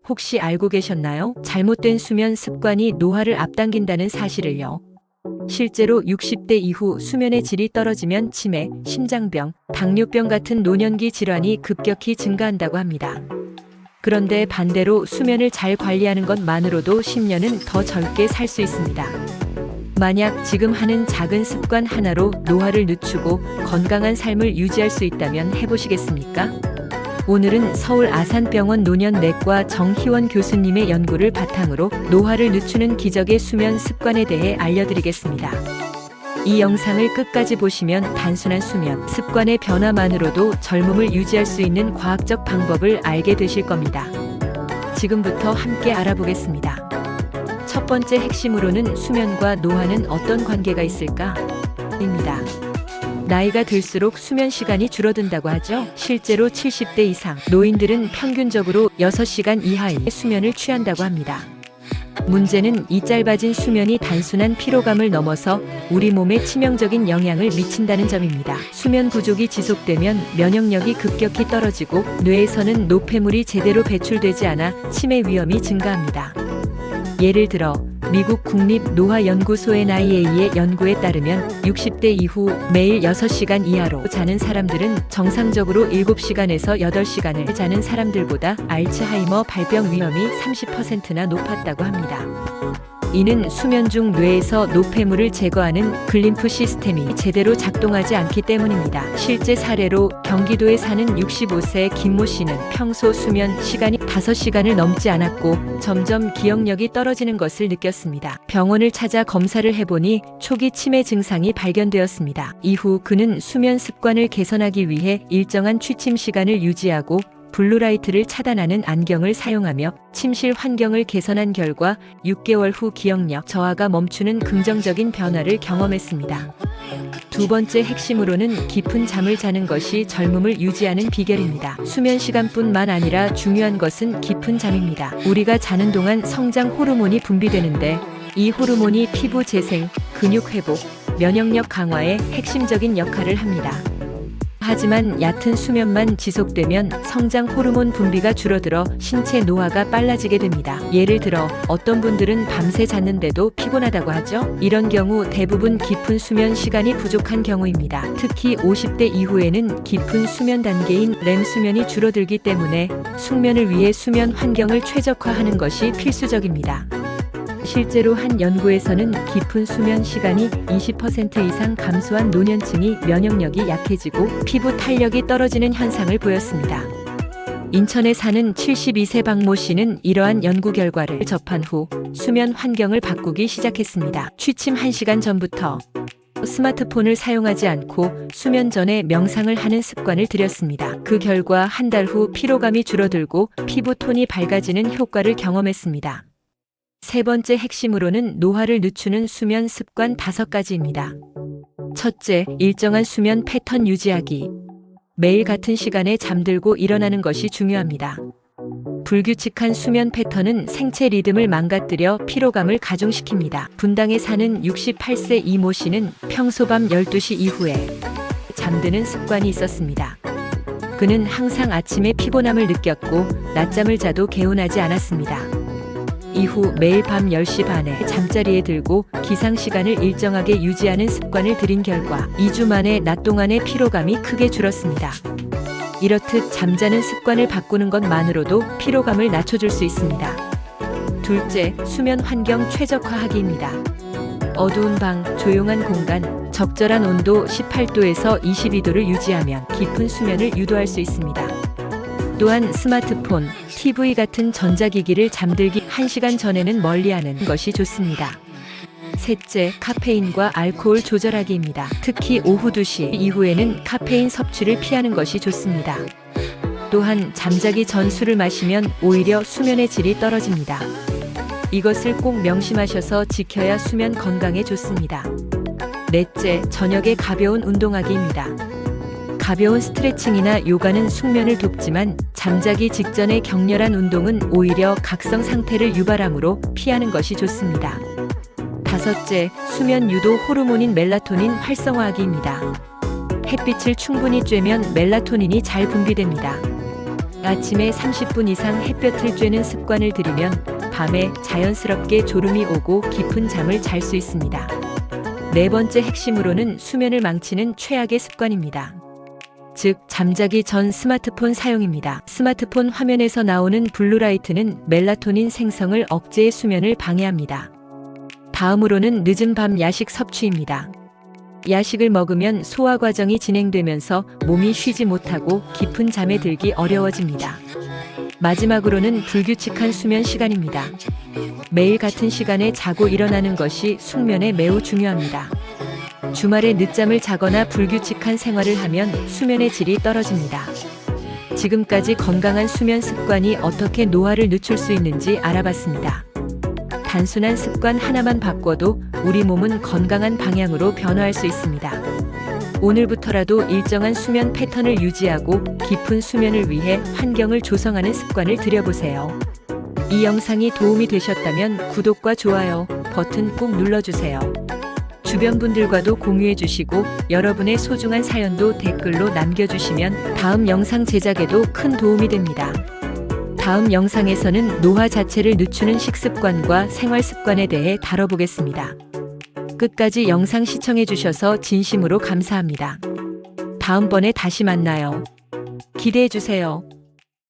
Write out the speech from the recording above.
혹시 알고 계셨나요? 잘못된 수면 습관이 노화를 앞당긴다는 사실을요. 실제로 60대 이후 수면의 질이 떨어지면 치매, 심장병, 당뇨병 같은 노년기 질환이 급격히 증가한다고 합니다. 그런데 반대로 수면을 잘 관리하는 것만으로도 10년은 더 젊게 살 수 있습니다. 만약 지금 하는 작은 습관 하나로 노화를 늦추고 건강한 삶을 유지할 수 있다면 해보시겠습니까? 오늘은 서울 아산병원 노년내과 정희원 교수님의 연구를 바탕으로 노화를 늦추는 기적의 수면 습관에 대해 알려드리겠습니다. 이 영상을 끝까지 보시면 단순한 수면 습관의 변화만으로도 젊음을 유지할 수 있는 과학적 방법을 알게 되실 겁니다. 지금부터 함께 알아보겠습니다. 첫 번째 핵심으로는 수면과 노화는 어떤 관계가 있을까? 입니다. 나이가 들수록 수면 시간이 줄어든다고 하죠. 실제로 70대 이상 노인들은 평균적으로 6시간 이하의 수면을 취한다고 합니다. 문제는 이 짧아진 수면이 단순한 피로감을 넘어서 우리 몸에 치명적인 영향을 미친다는 점입니다. 수면 부족이 지속되면 면역력이 급격히 떨어지고 뇌에서는 노폐물이 제대로 배출되지 않아 치매 위험이 증가합니다. 예를 들어 미국 국립노화연구소의 NIA의 연구에 따르면 60대 이후 매일 6시간 이하로 자는 사람들은 정상적으로 7시간에서 8시간을 자는 사람들보다 알츠하이머 발병 위험이 30%나 높았다고 합니다. 이는 수면 중 뇌에서 노폐물을 제거하는 글림프 시스템이 제대로 작동하지 않기 때문입니다. 실제 사례로 경기도에 사는 65세 김모 씨는 평소 수면 시간이 5시간을 넘지 않았고 점점 기억력이 떨어지는 것을 느꼈습니다. 병원을 찾아 검사를 해보니 초기 치매 증상이 발견되었습니다. 이후 그는 수면 습관을 개선하기 위해 일정한 취침 시간을 유지하고 블루라이트를 차단하는 안경을 사용하며 침실 환경을 개선한 결과 6개월 후 기억력 저하가 멈추는 긍정적인 변화를 경험했습니다. 두 번째 핵심으로는 깊은 잠을 자는 것이 젊음을 유지하는 비결입니다. 수면 시간뿐만 아니라 중요한 것은 깊은 잠입니다. 우리가 자는 동안 성장 호르몬이 분비되는데 이 호르몬이 피부 재생, 근육 회복, 면역력 강화에 핵심적인 역할을 합니다. 하지만 얕은 수면만 지속되면 성장 호르몬 분비가 줄어들어 신체 노화가 빨라지게 됩니다. 예를 들어 어떤 분들은 밤새 잤는데도 피곤하다고 하죠. 이런 경우 대부분 깊은 수면 시간이 부족한 경우입니다. 특히 50대 이후에는 깊은 수면 단계인 REM 수면이 줄어들기 때문에 숙면을 위해 수면 환경을 최적화하는 것이 필수적입니다. 실제로 한 연구에서는 깊은 수면 시간이 20% 이상 감소한 노년층이 면역력이 약해지고 피부 탄력이 떨어지는 현상을 보였습니다. 인천에 사는 72세 박모 씨는 이러한 연구 결과를 접한 후 수면 환경을 바꾸기 시작했습니다. 취침 1시간 전부터 스마트폰을 사용하지 않고 수면 전에 명상을 하는 습관을 들였습니다. 그 결과 한 달 후 피로감이 줄어들고 피부 톤이 밝아지는 효과를 경험했습니다. 세 번째 핵심으로는 노화를 늦추는 수면 습관 5가지입니다. 첫째, 일정한 수면 패턴 유지하기. 매일 같은 시간에 잠들고 일어나는 것이 중요합니다. 불규칙한 수면 패턴은 생체 리듬을 망가뜨려 피로감을 가중시킵니다. 분당에 사는 68세 이모 씨는 평소 밤 12시 이후에 잠드는 습관이 있었습니다. 그는 항상 아침에 피곤함을 느꼈고 낮잠을 자도 개운하지 않았습니다. 이후 매일 밤 10시 반에 잠자리에 들고 기상시간을 일정하게 유지하는 습관을 들인 결과 2주 만에 낮 동안의 피로감이 크게 줄었습니다. 이렇듯 잠자는 습관을 바꾸는 것만으로도 피로감을 낮춰줄 수 있습니다. 둘째, 수면 환경 최적화하기입니다. 어두운 방, 조용한 공간, 적절한 온도 18도에서 22도를 유지하면 깊은 수면을 유도할 수 있습니다. 또한 스마트폰, TV 같은 전자기기를 잠들기 1시간 전에는 멀리하는 것이 좋습니다. 셋째, 카페인과 알코올 조절하기입니다. 특히 오후 2시 이후에는 카페인 섭취를 피하는 것이 좋습니다. 또한 잠자기 전 술을 마시면 오히려 수면의 질이 떨어집니다. 이것을 꼭 명심하셔서 지켜야 수면 건강에 좋습니다. 넷째, 저녁에 가벼운 운동하기입니다. 가벼운 스트레칭이나 요가는 숙면을 돕지만 잠자기 직전의 격렬한 운동은 오히려 각성 상태를 유발하므로 피하는 것이 좋습니다. 다섯째, 수면 유도 호르몬인 멜라토닌 활성화하기입니다. 햇빛을 충분히 쬐면 멜라토닌이 잘 분비됩니다. 아침에 30분 이상 햇볕을 쬐는 습관을 들이면 밤에 자연스럽게 졸음이 오고 깊은 잠을 잘 수 있습니다. 네 번째 핵심으로는 수면을 망치는 최악의 습관입니다. 즉, 잠자기 전 스마트폰 사용입니다. 스마트폰 화면에서 나오는 블루라이트는 멜라토닌 생성을 억제해 수면을 방해합니다. 다음으로는 늦은 밤 야식 섭취입니다. 야식을 먹으면 소화 과정이 진행되면서 몸이 쉬지 못하고 깊은 잠에 들기 어려워집니다. 마지막으로는 불규칙한 수면 시간입니다. 매일 같은 시간에 자고 일어나는 것이 숙면에 매우 중요합니다. 주말에 늦잠을 자거나 불규칙한 생활을 하면 수면의 질이 떨어집니다. 지금까지 건강한 수면 습관이 어떻게 노화를 늦출 수 있는지 알아봤습니다. 단순한 습관 하나만 바꿔도 우리 몸은 건강한 방향으로 변화할 수 있습니다. 오늘부터라도 일정한 수면 패턴을 유지하고 깊은 수면을 위해 환경을 조성하는 습관을 들여보세요. 이 영상이 도움이 되셨다면 구독과 좋아요 버튼 꼭 눌러주세요. 주변 분들과도 공유해 주시고 여러분의 소중한 사연도 댓글로 남겨주시면 다음 영상 제작에도 큰 도움이 됩니다. 다음 영상에서는 노화 자체를 늦추는 식습관과 생활 습관에 대해 다뤄보겠습니다. 끝까지 영상 시청해 주셔서 진심으로 감사합니다. 다음번에 다시 만나요. 기대해 주세요.